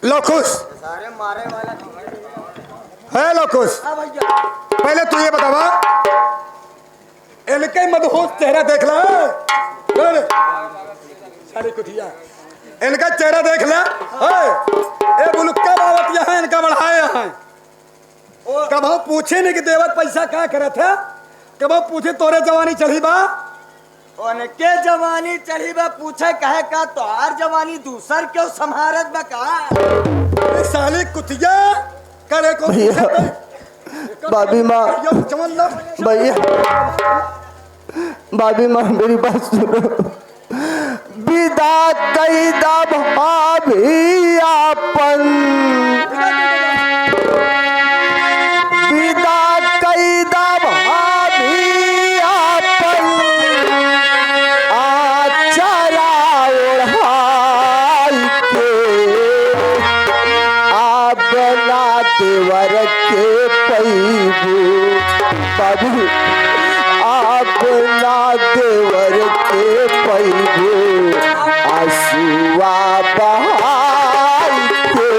लोकुश सारे मारे वाला है लोकुश। पहले तू ये बतावा, इनके मदहोश चेहरा देख ला। सारी कुतिया इनका चेहरा देख ला। ए बुलुक्का बावत यहाँ इनका बढ़ाए यहाँ। कब हम पूछे नहीं कि देवत पैसा क्या करे था, कब हम पूछे तोरे जवानी चढ़ी बा, उनके जवानी चढ़ी बा पूछे कहे का तोहार जवानी दूसर क्यों संहारत बा का साली कुतिया करे को भैया भाभी माँ भैया भाभी माँ मेरी बात सुनो। विदा कई दा भाभी आपन, विदा कई दा भाभी आपन, आचरा ओढ़ाई के आबला देवर के पैबू बाबू, आबला देवर के पैबू आंसुआ बहाई के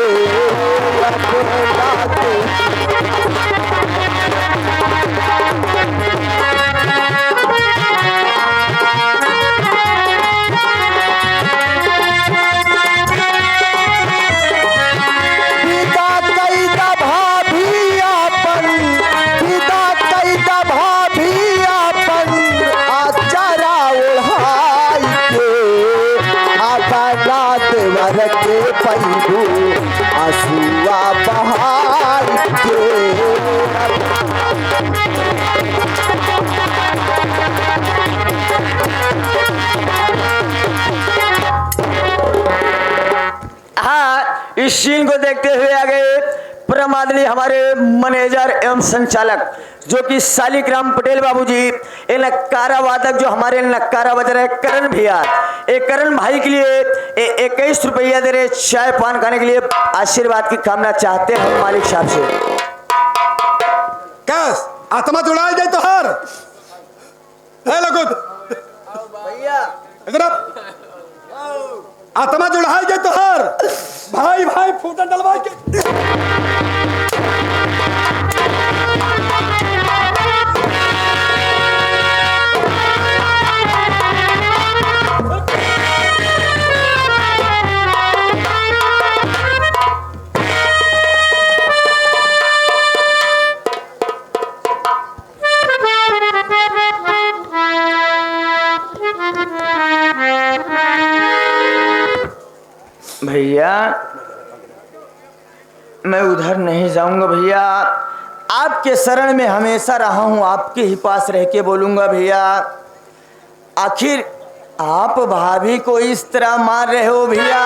आबला के पैबू आंसुआ बहाई के। हाँ, इस सीन को देखते हुए आगे प्रमादली हमारे मैनेजर एवं संचालक जो कि शालिग्राम पटेल बाबूजी, ये नक्कारा वादक जो हमारे नक्कारा बज रहे करण भैया, एक करण भाई के लिए 21 रुपया दे रहे चाय पान खाने के लिए आशीर्वाद की कामना चाहते हैं मालिक साहब से। कैस आत्मा जुड़ाई जाए तो हर है लगुद भैया इधर आत्मा जुड़ाई जाए तो हर भाई भाई फूटा डलवा के भैया मैं उधर नहीं जाऊंगा भैया, आपके शरण में हमेशा रहा हूं, आपके ही पास रह के बोलूंगा भैया। आखिर आप भाभी को इस तरह मार रहे हो भैया,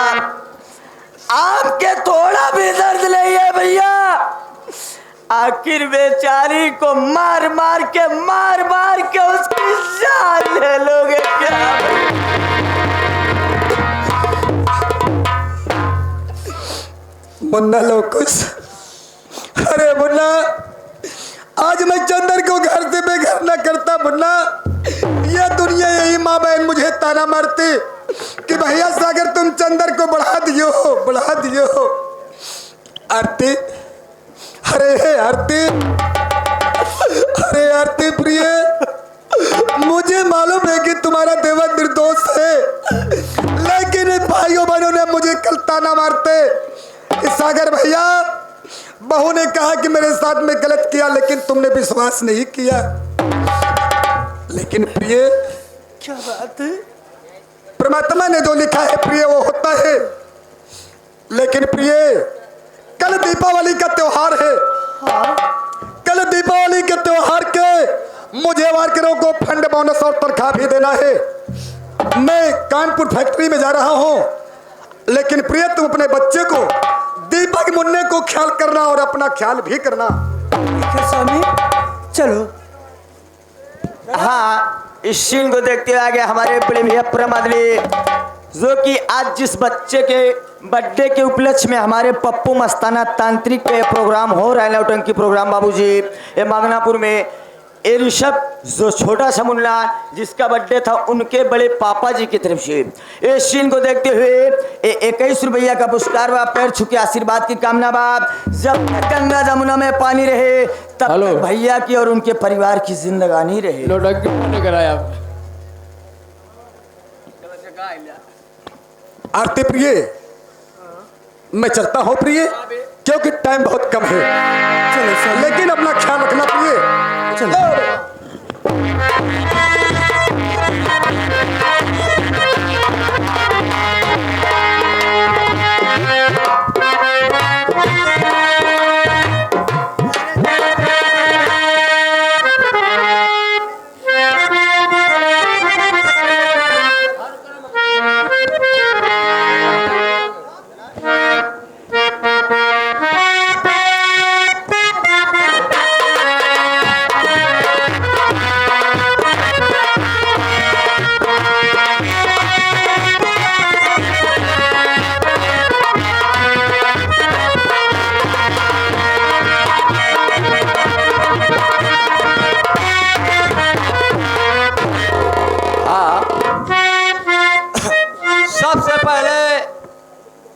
आपके थोड़ा भी दर्द नहीं है भैया। आखिर बेचारी को मार मार के उसकी जान ले लोगे क्या? मुन्ना लोकुश, अरे मुन्ना आज मैं चंदर को घर से बेघर न करता मुन्ना, ये दुनिया यही माँ बहन मुझे ताना मारती कि भैया सागर तुम चंदर को बढ़ा दियो। आरती अरे आरती प्रिय, मुझे मालूम है कि तुम्हारा देवर निर्दोष है, लेकिन भाइयों बहनों ने मुझे कल ताना मारते कि सागर भैया बहू ने कहा कि मेरे साथ में गलत किया, लेकिन तुमने विश्वास नहीं किया। लेकिन प्रिय क्या बात है? परमात्मा ने जो लिखा है प्रिय वो होता है। लेकिन प्रिय कल दीपावली का त्योहार है। कल दीपावली के त्योहार के मुझे वर्करों को फंड बोनस और तनख्वाह भी देना है। मैं कानपुर फैक्ट्री में जा रहा हूँ, लेकिन प्रिय तुम अपने बच्चे को दीपक मुन्ने को ख्याल करना और अपना ख्याल भी करना। स्वामी चलो। हाँ, इस सीन को देखते हुए आ गया हमारे बड़े भैया प्रमादली, जो कि आज जिस बच्चे के बर्थडे के उपलक्ष्य में हमारे पप्पू मस्ताना तांत्रिक पे प्रोग्राम हो रहा है, नौटंकी प्रोग्राम बाबूजी, ये मांगनापुर में ये ऋषभ जो छोटा सा मुन्ना जिसका बर्थडे था उनके बड़े पापा जी की तरफ से इस सीन को देखते हुए 21 रुपया का पुरस्कार बा, पैर छू के आशीर्वाद की कामना बाप। जब तक गंगा जमुना में पानी रहे तब हेलो। तक भैया की और उनके परिवार की जिंदगानी रहे। नौटंकी मैंने कराया। आरती प्रिय, मैं चलता हूँ प्रिय, क्योंकि टाइम बहुत कम है। लेकिन अपना ख्याल रखना प्रिय। चलो। सबसे पहले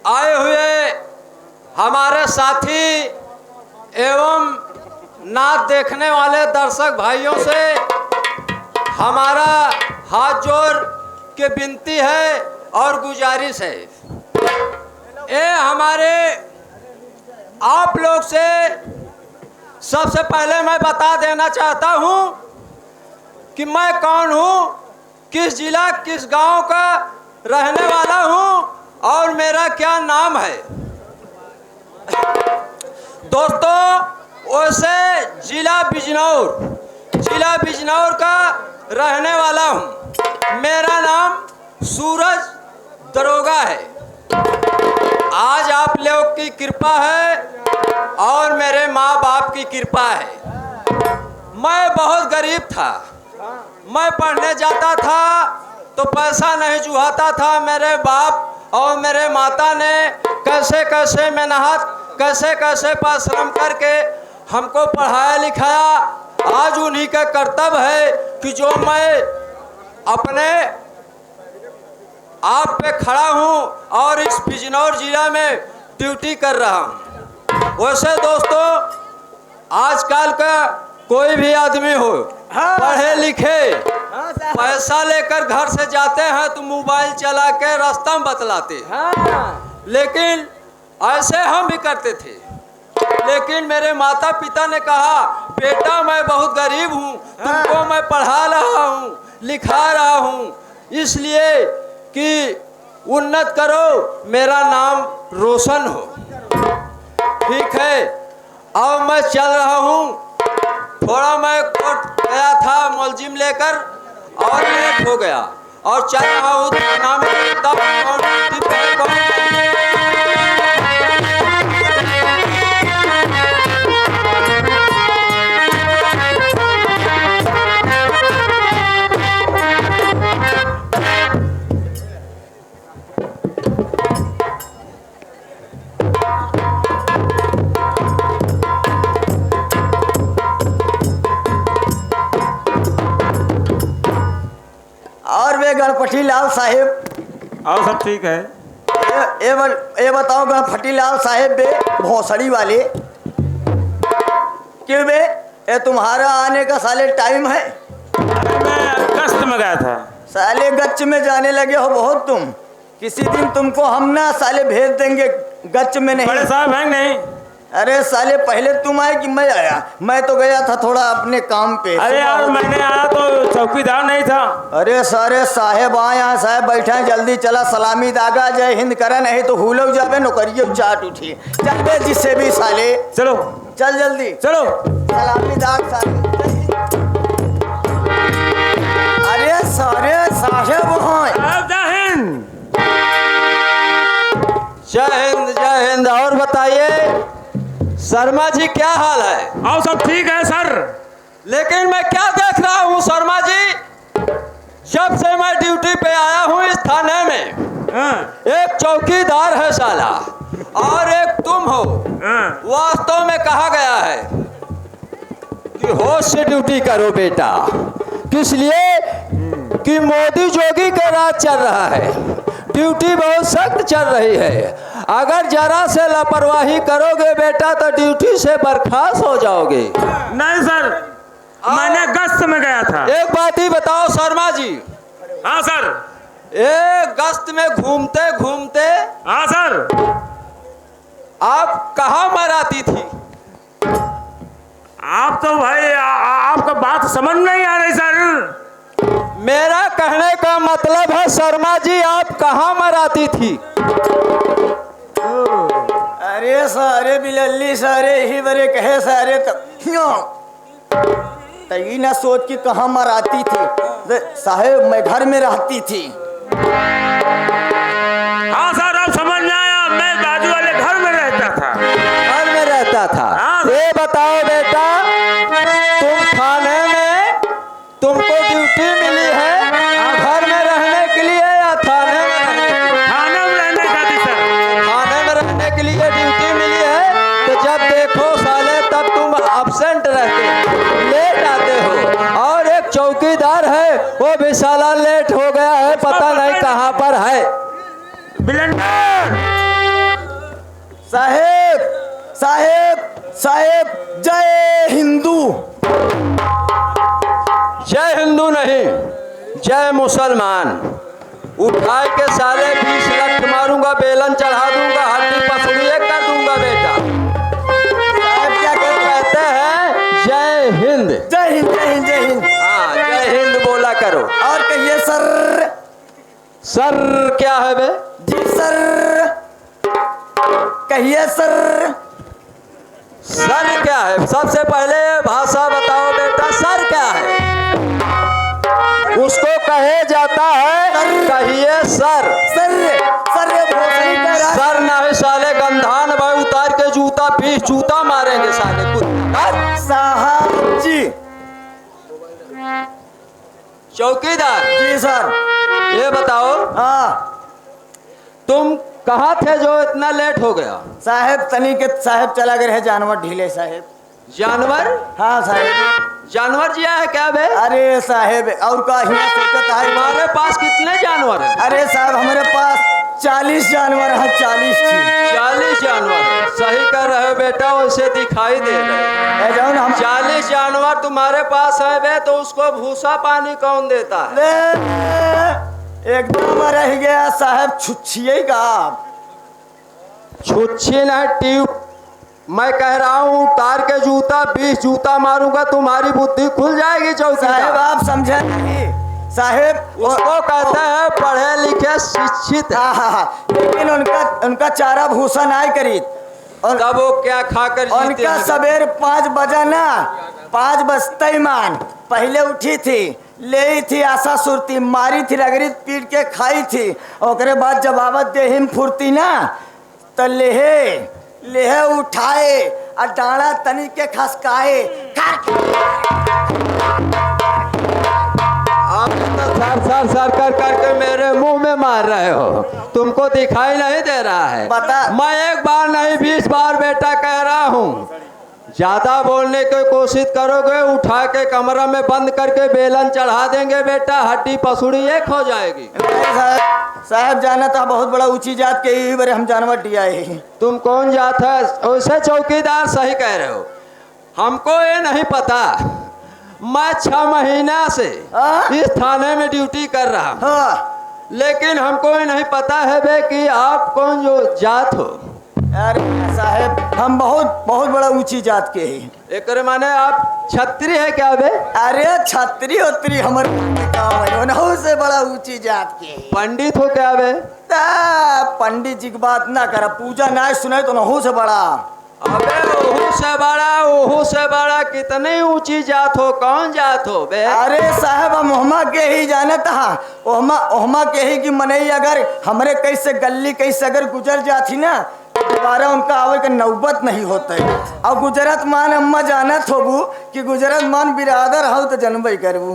आए हुए हमारे साथी एवं नाच देखने वाले दर्शक भाइयों से हमारा हाथ जोड़ के विनती है और गुजारिश है। ये हमारे आप लोग से सबसे पहले मैं बता देना चाहता हूँ कि मैं कौन हूँ, किस जिला किस गांव का रहने वाला हूँ और मेरा क्या नाम है। दोस्तों, वैसे जिला बिजनौर का रहने वाला हूँ। मेरा नाम सूरज दरोगा है। आज आप लोग की कृपा है और मेरे माँ बाप की कृपा है। मैं बहुत गरीब था। मैं पढ़ने जाता था तो पैसा नहीं जुहाता था। मेरे बाप और मेरे माता ने कैसे कैसे मेहनत कैसे कैसे परिश्रम करके हमको पढ़ाया लिखाया। आज उन्हीं का कर्तव्य है कि जो मैं अपने आप पे खड़ा हूँ और इस बिजनौर जिला में ड्यूटी कर रहा हूँ। वैसे दोस्तों, आजकल का कोई भी आदमी हो, पढ़े लिखे, पैसा लेकर घर से जाते हैं तो मोबाइल चला के रास्ता में बतलाते हैं। लेकिन ऐसे हम भी करते थे। लेकिन मेरे माता पिता ने कहा, बेटा मैं बहुत गरीब हूँ, तुमको मैं पढ़ा रहा हूँ लिखा रहा हूँ, इसलिए कि उन्नत करो, मेरा नाम रोशन हो। ठीक है, अब मैं चल रहा हूँ। थोड़ा मैं कोर्ट गया था मुलजिम लेकर और लेट हो गया और चल रहा हूँ थाना में। तब और वे गणपति लाल साहेब और सब ठीक है। ये बताओ गणपति लाल साहेब बे भोसड़ी वाले क्यों बे, ये तुम्हारा आने का साले टाइम है? अरे मैं अगस्त में गया था। साले गच्च में जाने लगे हो बहुत तुम। किसी दिन तुमको हम ना साले भेज देंगे गच्च में। नहीं बड़े साहब हैं नहीं? अरे साले पहले तुम आए कि मैं आया? मैं तो गया था थोड़ा अपने काम पे। अरे यार मैंने आया तो चौकीदार नहीं था। अरे सारे साहेब आए यहाँ, साहेब बैठे हैं, जल्दी चला सलामी दागा, जय हिंद करे, नहीं तो हुलो जावे नौकरियों चाट उठी। चल बे जिससे भी साले, चलो चल जल्दी चलो। सलामी दाग साले। अरे सारे साहेब हैं। जय हिंद। जय हिंद जय हिंद। और बताइए शर्मा जी क्या हाल है? और सब ठीक है सर। लेकिन मैं क्या देख रहा हूँ शर्मा जी, जब से मैं ड्यूटी पे आया हूँ इस थाने में, एक चौकीदार है साला और एक तुम हो। वास्तव में कहा गया है कि होश से ड्यूटी करो बेटा। किस लिए? कि मोदी जोगी का राज चल रहा है, ड्यूटी बहुत सख्त चल रही है। अगर जरा से लापरवाही करोगे बेटा तो ड्यूटी से बर्खास्त हो जाओगे। नहीं सर, मैंने गश्त में गया था। एक बात ही बताओ शर्मा जी, हाँ सर। एक गश्त में घूमते घूमते हाँ सर। आप कहाँ मराती थी? आप तो भाई आपका बात समझ नहीं आ रही सर। मेरा कहने का मतलब है शर्मा जी, आप कहाँ मराती थी? अरे सारे बिलल्ली सारे ही बरे कहे सारे तई ना सोच कि कहाँ मराती थी साहेब, मैं घर में रहती थी। हाँ सर, अब समझ में आया, मैं बाजू वाले घर में रहता था। घर में रहता था। हाँ। ये बताओ बेटा, तुम थाने में तुमको ड्यूटी मिली है घर में रहने के लिए या थाने में रहने के लिए? थाने में रहने जाती सर। थाने में रहने के लिए ड्यूटी मिली है तो जब देखो साले तब तुम अब्सेंट रहते हो, लेट आते हो। और एक चौकीदार है वो भी साला लेट हो गया है, पता नहीं कहाँ पर है। बिलंडर साहेब साहेब साहेब, जय हिंदू। जय हिंदू नहीं, जय मुसलमान। उठा के साले 20 लाख मारूंगा, बेलन चढ़ा दूंगा, हड्डी पसड़ी कर दूंगा बेटा। साहब क्या कहते हैं जय हिंद। जय हिंद जय हिंद जय हिंद। हाँ, जय हिंद बोला करो। और कहिए सर। सर क्या है बे? जी सर, कहिए सर। सर क्या है? सबसे पहले भाषा बताओ बेटा, सर क्या है? उसको कहे जाता है, कहिए सर। सर सर ये भोसड़ी कह रहा है। सर नहीं साले गंधान भाई उतार के जूता 20 जूता मारेंगे साले कुत्ता। साहब जी। चौकीदार जी सर। ये बताओ, हाँ तुम कहाँ थे जो इतना लेट हो गया? साहेब तनी के साहेब चला गए है जानवर ढीले साहेब। जानवर? हाँ साहेब। जानवर जिया है क्या बे? अरे साहेब और का हिया सोचता है। तुम्हारे पास कितने जानवर हैं? अरे साहब हमारे पास 40 जानवर है। 40 थी। 40 जानवर है। सही कर रहे हो बेटा, वैसे दिखाई दे रहे हैं। जाओ ना हम 40 जानवर तुम्हारे पास है बे, तो उसको भूसा पानी कौन देता है? एकदम रह गया साहब, छुच्छिए का। छुच्छी नहीं ट्यूब। मैं कह रहा हूँ उतार के जूता 20 जूता मारूंगा, तुम्हारी बुद्धि खुल जाएगी चौकीदार। साहब आप समझे नहीं साहेब, उसको कहते हैं पढ़े लिखे शिक्षित। लेकिन उनका चारा भूसा नहीं करी। और तब वो क्या खाकर जीते उनका हैं? सवेर 5 बजा ना, 5 बजते मान पहले उठी थी, ले थी आशा सुरती, मारी थी रगड़ी, पीट के खाई थी। और बाद जब आवत देही में फुर्ती ना तो लेहे उठाए और डाड़ा तनी के खसकाए। आप तो सर कर करके मेरे मुंह में मार रहे हो, तुमको दिखाई नहीं दे रहा है? बता। मैं एक बार नहीं 20 बार बेटा कह रहा हूँ, ज्यादा बोलने की कोशिश करोगे उठा के कमरा में बंद करके बेलन चढ़ा देंगे बेटा, हड्डी पसुड़ी एक हो जाएगी। साहब जाना था बहुत बड़ा ऊंची जात के ही बारे हम जानवर दिया है। तुम कौन जात है? वैसे चौकीदार सही कह रहे हो, हमको ये नहीं पता। मैं 6 महीना से इस थाने में ड्यूटी कर रहा हूँ, लेकिन हमको ये नहीं पता है बे कि आप कौन जो जात हो। अरे साहब हम बहुत बड़ा ऊंची जात के हैं। एक माने आप छत्री है क्या बे? अरे छत्री उतरी हमारे काम है, उन्हों से बड़ा ऊंची जात के हैं। पंडित हो क्या बे? पंडित जी की बात ना कर, पूजा ना सुने तो उन्हों से बड़ा। अबे ओहू से बड़ा कितनी ऊंची जात हो? कौन जात हो बे? अरे साहब हम ओहमा के ही जानत हा, ओहमा के ही कि मनई अगर हमरे कैसे गली कैसे अगर गुजर जाती ना दोबारा उनका आवे का नौबत नहीं होता है। और गुजरत मान अम्मा जानत होबू कि गुजरत मान बिरादर हो तो जनबई करबू।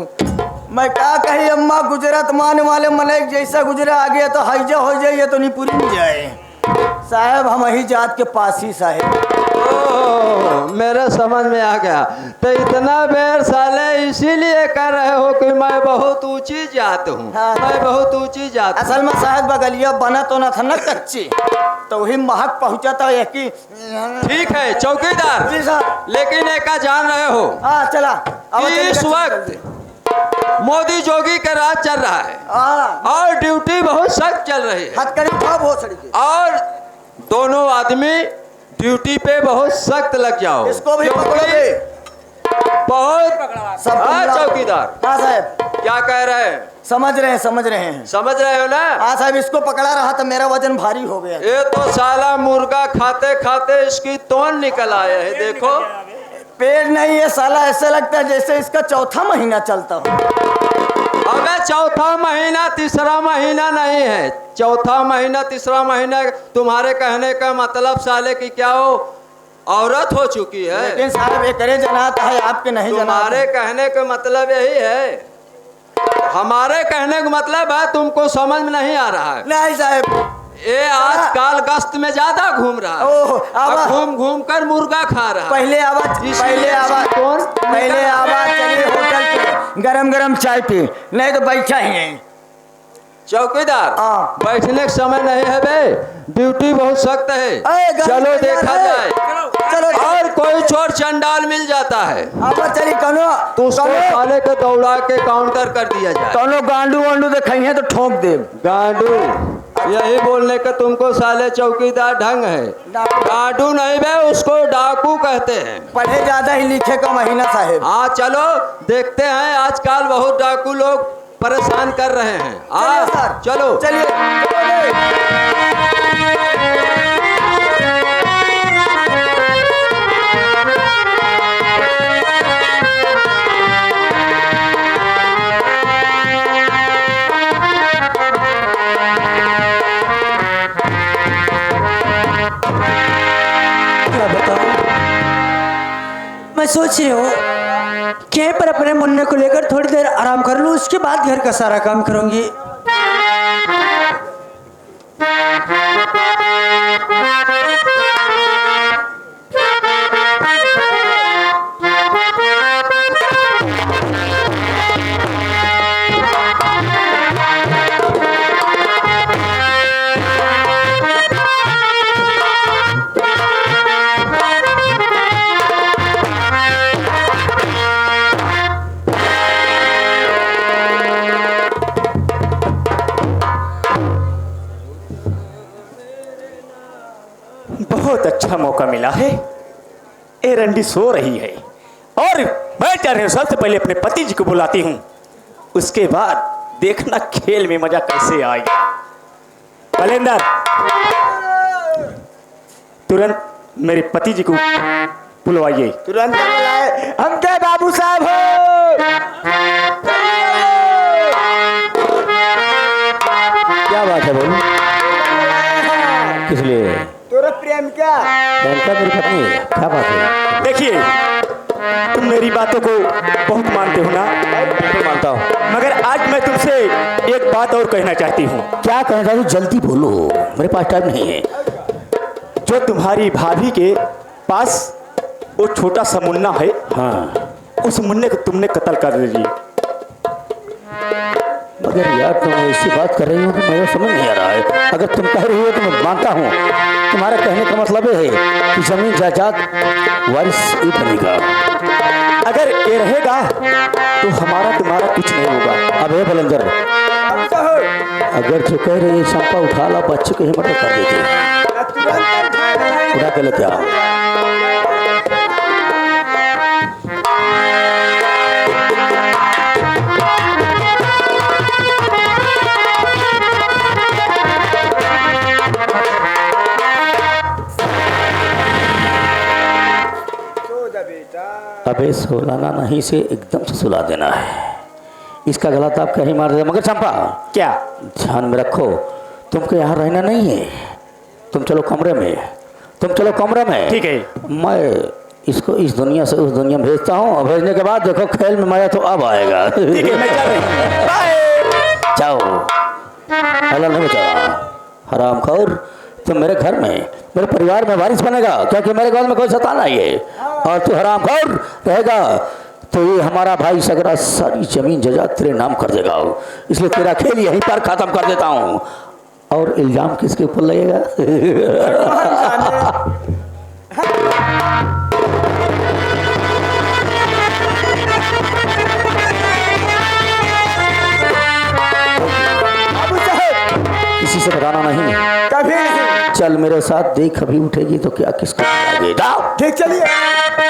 मैं क्या कही अम्मा, गुजरत मान वाले मलक जैसा गुजरा आगे तो हैजा हो जाए तो नहीं पूरी जाए। साहब हम ही जात के पास ही साहब। ओ मेरे समझ में आ गया। तो इतना बेर साले इसीलिए कर रहे हो कि मैं बहुत ऊंची जात हूँ। हाँ। मैं बहुत ऊंची जात हूँ। असल में साहब बगलिया बना तो ना था ना कच्ची, तो वही महक पहुंचा था एक ही। ठीक है चौकीदार, जी साहब। लेकिन एक का जान रहे हो हाँ चला अब कि इस वक्त मोदी जोगी का राज चल रहा है और ड्यूटी बहुत सख्त चल रही है हथकड़ी था बहुत सड़ी थी। और दोनों आदमी ड्यूटी पे बहुत सख्त लग जाओ। इसको भी क्योंकि पकड़ोगे बहुत सब हाँ चौकीदार हाँ साहब क्या कह रहे हैं? समझ रहे हैं समझ रहे हैं। समझ रहे हो ना? हाँ साहब इसको पकड़ा रहा तो मेरा वजन भारी हो गया। ये तो साला मुर्गा खाते खाते इसकी तोन निकल आया है। देखो पेट नहीं है साला, ऐसे लगता है जैसे इसका चौथा महीना चलता हो। अबे चौथा महीना तीसरा महीना नहीं है, चौथा महीना तीसरा महीना। तुम्हारे कहने का मतलब साले की क्या हो औरत हो चुकी है। लेकिन साहब ये करे जनाता है आपके नहीं जनाता। तुम्हारे कहने का मतलब यही है, हमारे कहने का मतलब है तुमको समझ में नहीं आ रहा है। नहीं साहब ये आजकल गश्त में ज्यादा घूम रहा है। ओह, आवा। घूम घूम कर मुर्गा खा रहा है। पहले आवाज कौन? पहले आवाज चलिए होटल पे गरम गरम चाय पी, नहीं तो बैठा ही है। चौकीदार हाँ। बैठने का समय नहीं है बे, ड्यूटी बहुत सख्त है। चलो देखा जाए। चलो और कोई चोर चंडाल मिल जाता है अब चलिए कनो तो उसको साले को दौड़ा के काउंटर कर दिया जाए। कनो गांडू वांडू दिखाई है तो ठोक दे। गांडू यही बोलने का तुमको साले चौकीदार ढंग है। गांडू नहीं बे, उसको डाकू कहते हैं। पढ़े ज्यादा ही लिखे का महीना साहेब। हाँ चलो देखते हैं, आजकल बहुत डाकू लोग परेशान कर रहे हैं। चलो चलिए क्या बताऊं, मैं सोच रही हूँ कहीं पर अपने मुन्ने को लेकर थोड़ी देर आराम कर लूँ, उसके बाद घर का सारा काम करूंगी। बहुत अच्छा मौका मिला है। एरंडी सो रही है और मैं चाह रही हूँ सबसे पहले अपने पति जी को बुलाती हूँ, उसके बाद देखना खेल में मजा कैसे आएगा। कलेंदर तुरंत मेरे पति जी को बुलवाइए। तुरंत बुलाए। हम क्या बाबू साहब हो? क्या बात है बोलो, किस लिए? तोरा प्रेम क्या? प्रियंका मेरी पत्नी है, क्या बात है? देखिए तुम मेरी बातों को बहुत मानते हो ना? बिल्कुल मानता हूँ। मगर आज मैं तुमसे एक बात और कहना चाहती हूँ। क्या कहना चाहती हो? जल्दी बोलो, मेरे पास टाइम नहीं है। जो तुम्हारी भाभी के पास वो छोटा सा मुन्ना है, हाँ उस मुन्ने को तुमने कत्ल कर दीजिए। मगर यार तुम ऐसी बात कर रही हो तो मेरे समझ नहीं आ रहा है। अगर तुम कह रही हो तो मैं मानता हूँ, तुम्हारा कहने का मतलब ये है कि जमीन जायदाद वारिस ही बनेगा। अगर ये रहेगा तो हमारा तुम्हारा कुछ नहीं होगा। अब है बलंदर, अगर जो कह रही है चंपा उठा ला, बच्चे को ही मर्डर कर देते, उठा के लेते आओ। अबे सुलाना नहीं से एकदम से सुला देना है। इसका गला तो आप कहीं मार देगा। मगर चंपा क्या? ध्यान में रखो, तुमको यहाँ रहना नहीं है। तुम चलो कमरे में, तुम चलो कमरे में। ठीक है। मैं इसको इस दुनिया से उस दुनिया में भेजता हूँ, और भेजने के बाद देखो खेल में मजा तो अब आएगा। ठीक है, मैं जा रही हूँ। बाय। जाओ, हला नहीं बचा हराम खोर, तो मेरे घर में, मेरे परिवार में वारिस बनेगा, क्योंकि मेरे घर में कोई सताना ही है। और तू हरामखोर रहेगा तो ये हमारा भाई सगरा सारी जमीन जायदाद तेरे नाम कर देगा। इसलिए तेरा खेल यहीं पर खत्म कर देता हूँ। और इल्जाम किसके ऊपर लगेगा? किसी से बताना नहीं, कभी नहीं। चल मेरे साथ देख, अभी उठेगी तो क्या किसको बताएगी? जाओ। ठीक, चलिए।